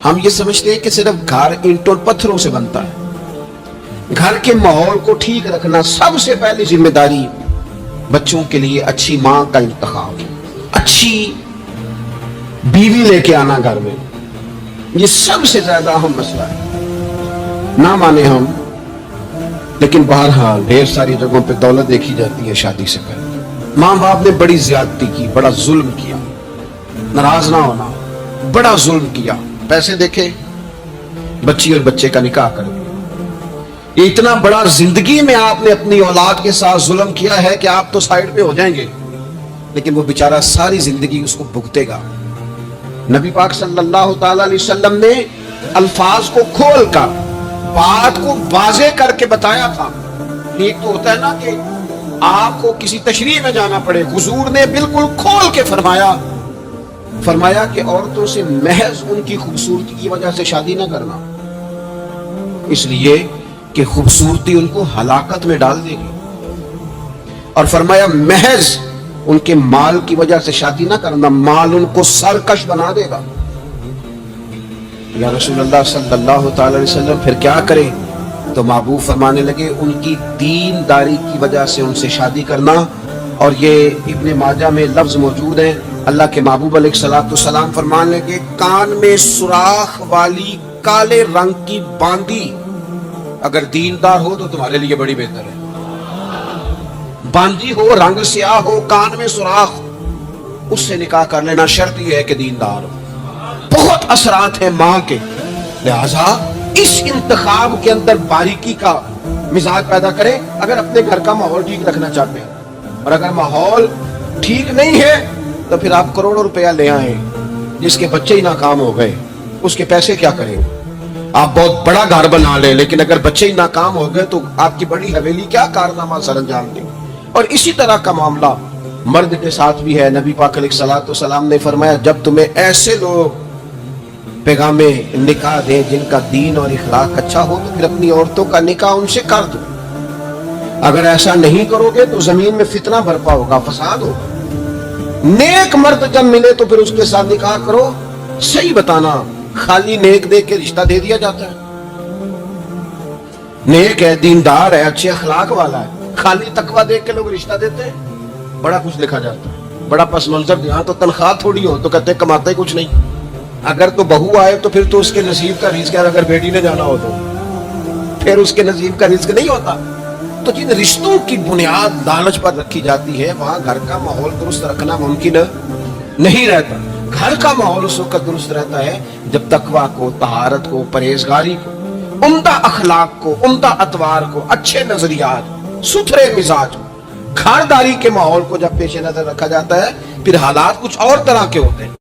ہم یہ سمجھتے ہیں کہ صرف گھر اینٹوں اور پتھروں سے بنتا ہے۔ گھر کے ماحول کو ٹھیک رکھنا سب سے پہلی ذمہ داری بچوں کے لیے اچھی ماں کا انتخاب، اچھی بیوی لے کے آنا گھر میں، یہ سب سے زیادہ اہم مسئلہ ہے۔ نہ مانے ہم، لیکن بہرحال ڈھیر ساری جگہوں پہ دولت دیکھی جاتی ہے شادی سے پہلے۔ ماں باپ نے بڑی زیادتی کی، بڑا ظلم کیا، ناراض نہ ہونا، بڑا ظلم کیا، پیسے دیکھے بچی اور بچے کا نکاح کر دیا۔ یہ اتنا بڑا زندگی میں آپ نے اپنی اولاد کے ساتھ ظلم کیا ہے کہ آپ تو سائیڈ پہ ہو جائیں گے، لیکن وہ بیچارہ ساری زندگی اس کو بھگتے گا۔ نبی پاک صلی اللہ تعالی علیہ وسلم نے الفاظ کو کھول کر بات کو واضح کر کے بتایا تھا۔ ایک تو ہوتا ہے نا کہ آپ کو کسی تشریح میں جانا پڑے، حضور نے بالکل کھول کے فرمایا کہ عورتوں سے محض ان کی خوبصورتی کی وجہ سے شادی نہ کرنا، اس لیے کہ خوبصورتی ان کو ہلاکت میں ڈال دے گی، اور فرمایا محض ان کے مال کی وجہ سے شادی نہ کرنا، مال ان کو سرکش بنا دے گا۔ یا رسول اللہ صلی اللہ تعالی علیہ وسلم پھر کیا کرے؟ تو محبوب فرمانے لگے ان کی دینداری کی وجہ سے ان سے شادی کرنا۔ اور یہ ابن ماجہ میں لفظ موجود ہے، اللہ کے محبوب علیہ الصلوۃ والسلام فرمانے لگے کان میں سوراخ والی کالے رنگ کی باندی اگر دیندار ہو تو تمہارے لیے بڑی بہتر ہے۔ باندی ہو، رنگ سیاہ ہو، کان میں سوراخ، اس سے نکاح کر لینا، شرط یہ ہے کہ دیندار ہو۔ بہت اثرات ہیں ماں کے، لہذا اس انتخاب کے اندر باریکی کا مزاج پیدا کریں اگر اپنے گھر کا ماحول ٹھیک رکھنا چاہتے ہیں۔ اور اگر ماحول ٹھیک نہیں ہے تو پھر آپ کروڑوں روپیہ لے آئیں، جس کے بچے ہی ناکام ہو گئے، اس کے پیسے کیا کریں؟ آپ بہت بڑا گھر بنا لیں، لیکن اگر بچے ہی ناکام ہو گئے تو آپ کی بڑی حویلی کیا کارنامہ سر انجام دے؟ اور اسی طرح کا معاملہ مرد کے ساتھ بھی ہے۔ نبی پاک علیہ الصلوۃ والسلام نے فرمایا جب تمہیں ایسے لوگ پیغام نکاح دیں جن کا دین اور اخلاق اچھا ہو تو پھر اپنی عورتوں کا نکاح ان سے کر دو۔ اگر ایسا نہیں کرو گے تو زمین میں فتنہ برپا ہوگا، فساد ہوگا۔ نیک مرد جب ملے تو پھر اس کے ساتھ نکاح کرو۔ صحیح بتانا، خالی نیک دیکھ کے رشتہ دے دیا جاتا ہے؟ نیک ہے، دیندار ہے، اچھے اخلاق والا ہے، خالی تقوی دیکھ کے لوگ رشتہ دیتے ہیں؟ بڑا کچھ لکھا جاتا ہے، بڑا پس منظر یہاں تو تنخواہ تھوڑی ہو تو کہتے کماتے کچھ نہیں۔ اگر تو بہو آئے تو پھر تو اس کے نصیب کا رزق ہے، اگر بیٹی نے جانا ہو تو پھر اس کے نصیب کا رزق نہیں ہوتا۔ تو جن رشتوں کی بنیاد لالچ پر رکھی جاتی ہے وہاں گھر کا ماحول درست رکھنا ممکن نہیں رہتا۔ گھر کا ماحول اس وقت درست رہتا ہے جب تقوی کو، طہارت کو، پرہیزگاری کو، عمدہ اخلاق کو، عمدہ اطوار کو، اچھے نظریات، ستھرے مزاج کو، گھرداری کے ماحول کو جب پیش نظر رکھا جاتا ہے پھر حالات کچھ اور طرح کے ہوتے ہیں۔